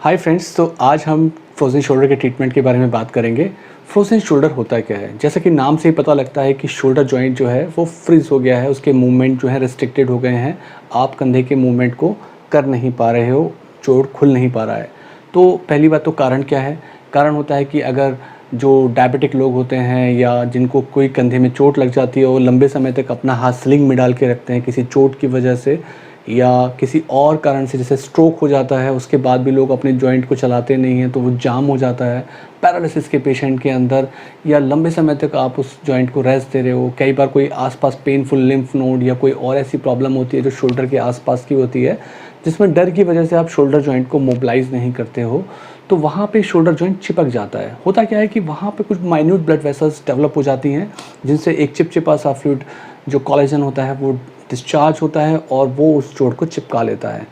Hi friends, तो आज हम फ्रोज़न शोल्डर के ट्रीटमेंट के बारे में बात करेंगे। फ्रोज़न शोल्डर होता क्या है? जैसा कि नाम से ही पता लगता है कि शोल्डर जॉइंट जो है वो फ्रीज़ हो गया है, उसके मूवमेंट जो है रिस्ट्रिक्टेड हो गए हैं। आप कंधे के मूवमेंट को कर नहीं पा रहे हो, जोड़ खुल नहीं पा रहा है। तो पहली बात तो कारण क्या है? कारण होता है कि अगर जो डायबिटिक लोग होते हैं या जिनको कोई कंधे में चोट लग जाती है, वो लंबे समय तक अपना हाथ स्लिंग में डाल के रखते हैं किसी चोट की वजह से या किसी और कारण से, जैसे स्ट्रोक हो जाता है, उसके बाद भी लोग अपने जॉइंट को चलाते नहीं हैं तो वो जाम हो जाता है पैरालिसिस के पेशेंट के अंदर, या लंबे समय तक आप उस जॉइंट को रेस्ट दे रहे हो। कई बार कोई आसपास पेनफुल लिम्फ नोड या कोई और ऐसी प्रॉब्लम होती है जो शोल्डर के आसपास की होती है, जिसमें डर की वजह से आप शोल्डर जॉइंट को मोबिलाइज नहीं करते हो, तो वहाँ पे शोल्डर जॉइंट चिपक जाता है। होता क्या है कि वहाँ पे कुछ माइन्यूट ब्लड वेसल्स डेवलप हो जाती हैं, जिनसे एक चिपचिपा सा फ्लूइड जो कोलेजन होता है वो डिस्चार्ज होता है और वो उस जोड़ को चिपका लेता है।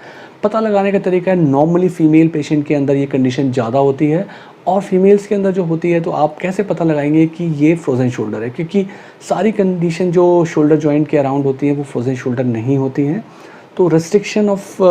पता लगाने का तरीका है, नॉर्मली फीमेल पेशेंट के अंदर ये कंडीशन ज़्यादा होती है और फीमेल्स के अंदर जो होती है, तो आप कैसे पता लगाएंगे कि ये फ्रोज़न शोल्डर है? क्योंकि सारी कंडीशन जो शोल्डर जॉइंट के अराउंड होती हैं वो फ्रोज़न शोल्डर नहीं होती हैं। तो restriction off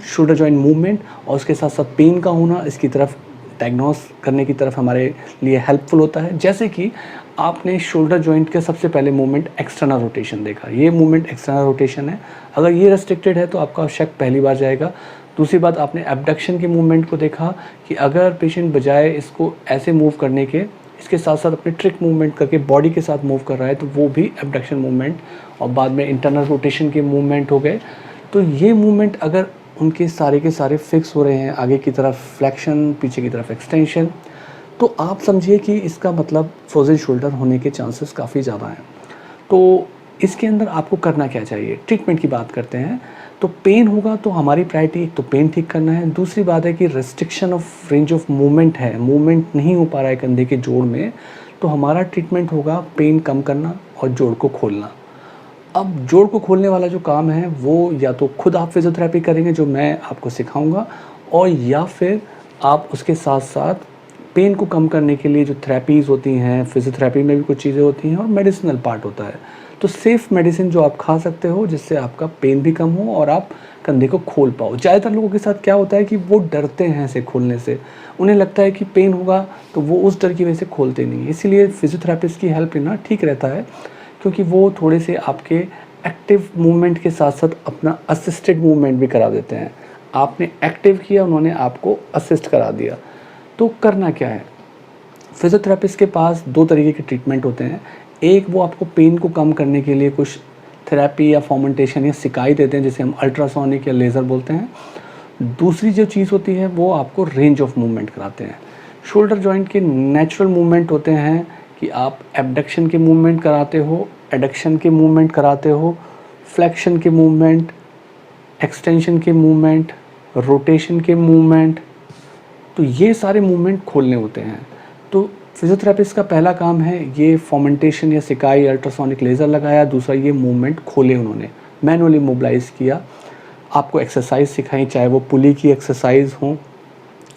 shoulder joint movement और उसके साथ साथ पेन का होना इसकी तरफ डायग्नोस करने की तरफ हमारे लिए हेल्पफुल होता है। जैसे कि आपने शोल्डर जॉइंट के सबसे पहले मूवमेंट एक्सटर्नल रोटेशन देखा, ये मूवमेंट एक्सटर्नल रोटेशन है। अगर ये रेस्ट्रिक्टेड है तो आपका शक पहली बार जाएगा। दूसरी बात, आपने एब्डक्शन के मूवमेंट को देखा कि अगर पेशेंट बजाय इसको ऐसे मूव करने के, इसके साथ साथ अपने ट्रिक मूवमेंट करके बॉडी के साथ मूव कर रहा है, तो वो भी एब्डक्शन मूवमेंट। और बाद में इंटरनल रोटेशन के मूवमेंट हो गए। तो ये मूवमेंट अगर उनके सारे के सारे फिक्स हो रहे हैं, आगे की तरफ फ्लेक्शन, पीछे की तरफ एक्सटेंशन, तो आप समझिए कि इसका मतलब फ्रोज़न शोल्डर होने के चांसेस काफ़ी ज़्यादा हैं। तो इसके अंदर आपको करना क्या चाहिए? ट्रीटमेंट की बात करते हैं। तो पेन होगा तो हमारी प्रायोरिटी एक तो पेन ठीक करना है। दूसरी बात है कि restriction of range of movement है, मूवमेंट नहीं हो पा रहा है कंधे के जोड़ में, तो हमारा ट्रीटमेंट होगा पेन कम करना और जोड़ को खोलना। अब जोड़ को खोलने वाला जो काम है वो या तो खुद आप फिज़ियोथेरेपी करेंगे, जो मैं आपको सिखाऊंगा, और या फिर आप उसके साथ साथ पेन को कम करने के लिए जो थेरेपीज़ होती हैं, फिज़ियोथेरेपी में भी कुछ चीज़ें होती हैं और मेडिसिनल पार्ट होता है। तो सेफ़ मेडिसिन जो आप खा सकते हो, जिससे आपका पेन भी कम हो और आप कंधे को खोल पाओ। ज़्यादातर लोगों के साथ क्या होता है कि वो डरते हैं इसे खोलने से। उन्हें लगता है कि पेन होगा, तो वो उस डर की वजह से खोलते नहीं। इसीलिए फिज़ियोथेरेपिस्ट की हेल्प लेना ठीक रहता है, क्योंकि वो थोड़े से आपके एक्टिव मूवमेंट के साथ साथ अपना असिस्टेड मूवमेंट भी करा देते हैं। आपने एक्टिव किया, उन्होंने आपको असिस्ट करा दिया। तो करना क्या है? फिज़ियोथेरेपिस्ट के पास 2 तरीके के ट्रीटमेंट होते हैं। एक, वो आपको पेन को कम करने के लिए कुछ थेरेपी या फॉर्मेंटेशन या सिकाई देते हैं, जिसे हम अल्ट्रासोनिक या लेज़र बोलते हैं। दूसरी जो चीज़ होती है वो आपको रेंज ऑफ मूवमेंट कराते हैं। शोल्डर जॉइंट के नेचुरल मूवमेंट होते हैं कि आप एब्डक्शन के मूवमेंट कराते हो, एडक्शन के मूवमेंट कराते हो, फ्लेक्शन के मूवमेंट, एक्सटेंशन के मूवमेंट, रोटेशन के मूवमेंट, तो ये सारे मूवमेंट खोलने होते हैं। तो फिज़ियोथेरेपिस्ट का पहला काम है ये फॉर्मेंटेशन या सिकाई, अल्ट्रासोनिक लेज़र लगाया। दूसरा, ये मूवमेंट खोले, उन्होंने मैनुअली मोबिलाइज़ किया, आपको एक्सरसाइज सिखाई, चाहे वो पुली की एक्सरसाइज हो,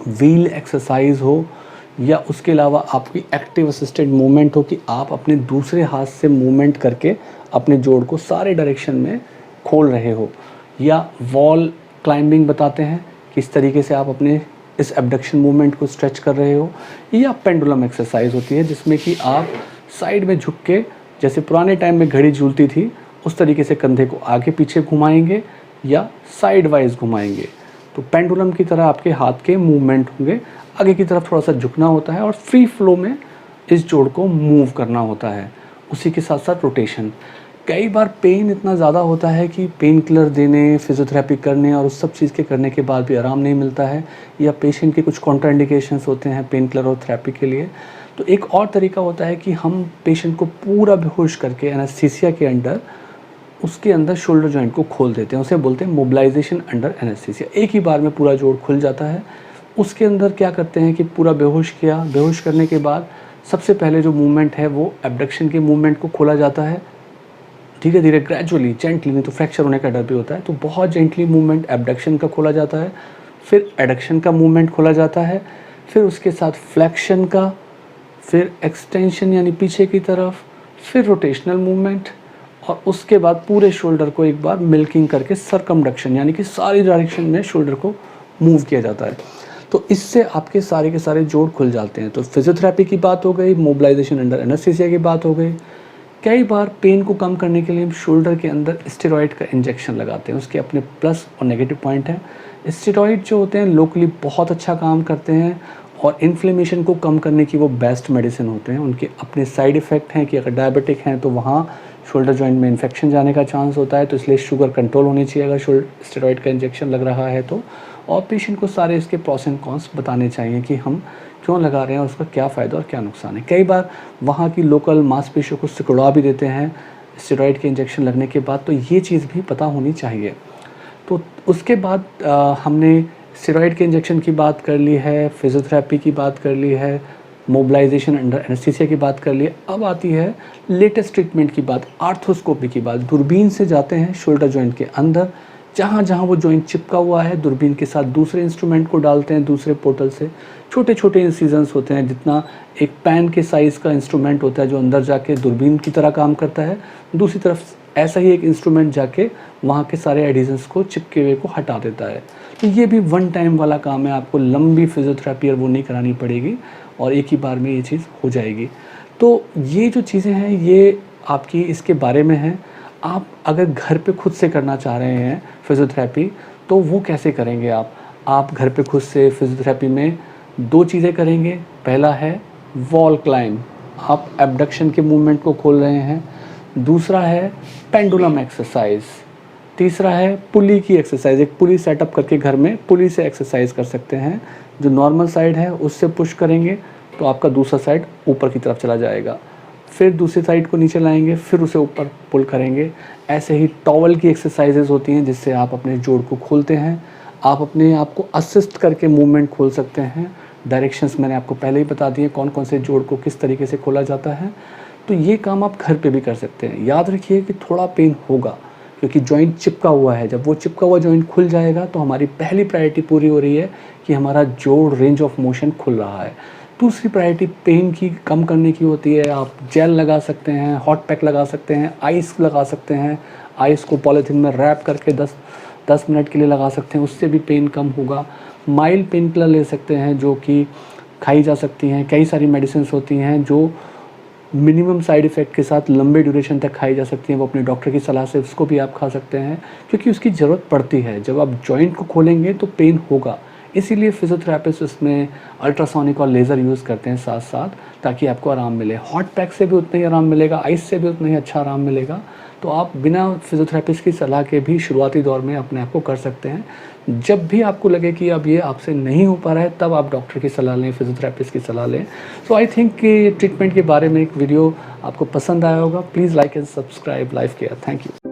व्हील एक्सरसाइज हो, या उसके अलावा आपकी एक्टिव असिस्टेड मूवमेंट हो कि आप अपने दूसरे हाथ से मूवमेंट करके अपने जोड़ को सारे डायरेक्शन में खोल रहे हो, या वॉल क्लाइंबिंग बताते हैं किस तरीके से आप अपने इस एब्डक्शन मूवमेंट को स्ट्रेच कर रहे हो, या पेंडुलम एक्सरसाइज होती है जिसमें कि आप साइड में झुक के, जैसे पुराने टाइम में घड़ी झूलती थी उस तरीके से कंधे को आगे पीछे घुमाएंगे या साइड वाइज घुमाएंगे। तो पेंडुलम की तरह आपके हाथ के मूवमेंट होंगे, आगे की तरफ थोड़ा सा झुकना होता है और फ्री फ्लो में इस जोड़ को मूव करना होता है। उसी के साथ साथ रोटेशन। कई बार पेन इतना ज़्यादा होता है कि पेन किलर देने, फिज़ियोथेरेपी करने और उस सब चीज़ के करने के बाद भी आराम नहीं मिलता है, या पेशेंट के कुछ कॉन्ट्राइंडिकेशंस होते हैं पेन किलर और थेरेपी के लिए। तो एक और तरीका होता है कि हम पेशेंट को पूरा बेहोश करके एनेस्थीसिया के अंडर, उसके अंदर शोल्डर जॉइंट को खोल देते हैं। उसे बोलते हैं मोबिलाइजेशन अंडर एनेस्थीसिया। एक ही बार में पूरा जोड़ खुल जाता है। उसके अंदर क्या करते हैं कि पूरा बेहोश किया, बेहोश करने के बाद सबसे पहले जो मूवमेंट है वो एब्डक्शन के मूवमेंट को खोला जाता है। धीरे धीरे, ग्रेजुअली, जेंटली, नहीं तो फ्रैक्चर होने का डर भी होता है, तो बहुत जेंटली मूवमेंट एब्डक्शन का खोला जाता है। फिर एडक्शन का मूवमेंट खोला जाता है, फिर उसके साथ फ्लेक्शन का, फिर एक्सटेंशन यानी पीछे की तरफ, फिर रोटेशनल मूवमेंट, और उसके बाद पूरे शोल्डर को एक बार मिल्किंग करके सर्कमडक्शन यानी कि सारी डायरेक्शन में शोल्डर को मूव किया जाता है। तो इससे आपके सारे के सारे जोड़ खुल जाते हैं। तो फिजियोथेरेपी की बात हो गई, मोबिलाइजेशन अंडर एनेस्थीसिया की बात हो गई। कई बार पेन को कम करने के लिए हम शोल्डर के अंदर स्टेरॉइड का इंजेक्शन लगाते हैं। उसके अपने प्लस और नेगेटिव पॉइंट हैं। स्टेरॉइड जो होते हैं लोकली बहुत अच्छा काम करते हैं और इन्फ्लेमेशन को कम करने की वो बेस्ट मेडिसिन होते हैं। उनके अपने साइड इफ़ेक्ट हैं कि अगर डायबिटिक हैं तो वहाँ शोल्डर जॉइंट में इन्फेक्शन जाने का चांस होता है, तो इसलिए शुगर कंट्रोल होनी चाहिए अगर स्टेरॉइड का इंजेक्शन लग रहा है तो। और पेशेंट को सारे इसके प्रॉस एंड कॉन्स बताने चाहिए कि हम क्यों लगा रहे हैं और उसका क्या फ़ायदा और क्या नुकसान है। कई बार वहाँ की लोकल मांसपेशियों को सिकुड़ा भी देते हैं स्टेरॉइड के इंजेक्शन लगने के बाद, तो ये चीज़ भी पता होनी चाहिए। तो उसके बाद हमने स्टेरॉइड के इंजेक्शन की बात कर ली है, फिजियोथेरेपी की बात कर ली है, मोबिलाइजेशन अंडर एनेस्थीसिया की बात कर ली। अब आती है लेटेस्ट ट्रीटमेंट की बात, आर्थ्रोस्कोपी की बात। दूरबीन से जाते हैं शोल्डर जॉइंट के अंदर, जहाँ जहाँ वो जॉइंट चिपका हुआ है दूरबीन के साथ दूसरे इंस्ट्रूमेंट को डालते हैं दूसरे पोर्टल से। छोटे छोटे इंसिजन्स होते हैं, जितना एक पैन के साइज़ का इंस्ट्रूमेंट होता है जो अंदर जाके दूरबीन की तरह काम करता है, दूसरी तरफ ऐसा ही एक इंस्ट्रूमेंट जाके वहाँ के सारे एडिशंस को, चिपके हुए को हटा देता है। तो ये भी वन टाइम वाला काम है, आपको लंबी फिजियोथेरेपी और वो नहीं करानी पड़ेगी और एक ही बार में ये चीज़ हो जाएगी। तो ये जो चीज़ें हैं ये आपकी इसके बारे में हैं। आप अगर घर पे खुद से करना चाह रहे हैं फिजियोथेरेपी, तो वो कैसे करेंगे आप घर पे खुद से फिजियोथेरेपी में 2 चीज़ें करेंगे। पहला है वॉल क्लाइंब, आप एब्डक्शन के मूवमेंट को खोल रहे हैं। दूसरा है पेंडुलम एक्सरसाइज। तीसरा है पुली की एक्सरसाइज, एक पुली सेटअप करके घर में पुली से एक्सरसाइज कर सकते हैं। जो नॉर्मल साइड है उससे पुश करेंगे तो आपका दूसरा साइड ऊपर की तरफ चला जाएगा, फिर दूसरी साइड को नीचे लाएंगे, फिर उसे ऊपर पुल करेंगे। ऐसे ही टॉवल की एक्सरसाइजेज होती हैं जिससे आप अपने जोड़ को खोलते हैं। आप अपने आप को असिस्ट करके मूवमेंट खोल सकते हैं। डायरेक्शंस मैंने आपको पहले ही बता दिए, कौन कौन से जोड़ को किस तरीके से खोला जाता है। तो ये काम आप घर पे भी कर सकते हैं। याद रखिए कि थोड़ा पेन होगा क्योंकि जॉइंट चिपका हुआ है। जब वो चिपका हुआ जॉइंट खुल जाएगा तो हमारी पहली प्रायोरिटी पूरी हो रही है कि हमारा जोड़ रेंज ऑफ मोशन खुल रहा है। दूसरी प्रायोरिटी पेन की कम करने की होती है। आप जेल लगा सकते हैं, हॉट पैक लगा सकते हैं, आइस लगा सकते हैं। आइस को पॉलीथीन में रैप करके 10 मिनट के लिए लगा सकते हैं, उससे भी पेन कम होगा। माइल्ड पेन किलर ले सकते हैं जो कि खाई जा सकती हैं। कई सारी मेडिसिन होती हैं जो मिनिमम साइड इफ़ेक्ट के साथ लंबे ड्यूरेशन तक खाई जा सकती हैं, वो अपने डॉक्टर की सलाह से उसको भी आप खा सकते हैं क्योंकि उसकी ज़रूरत पड़ती है। जब आप जॉइंट को खोलेंगे तो पेन होगा, इसीलिए फिजियोथेरेपिस्ट उसमें अल्ट्रासोनिक और लेज़र यूज़ करते हैं साथ साथ, ताकि आपको आराम मिले। हॉट पैक से भी उतना ही आराम मिलेगा, आइस से भी उतना ही अच्छा आराम मिलेगा। तो आप बिना फिजियोथेरेपिस्ट की सलाह के भी शुरुआती दौर में अपने आप को कर सकते हैं। जब भी आपको लगे कि अब ये आपसे नहीं हो पा रहा है तब आप डॉक्टर की सलाह लें, फिजियोथेरेपिस्ट की सलाह लें। सो आई थिंक कि ट्रीटमेंट के बारे में एक वीडियो आपको पसंद आया होगा। Please like and subscribe life care. Thank you.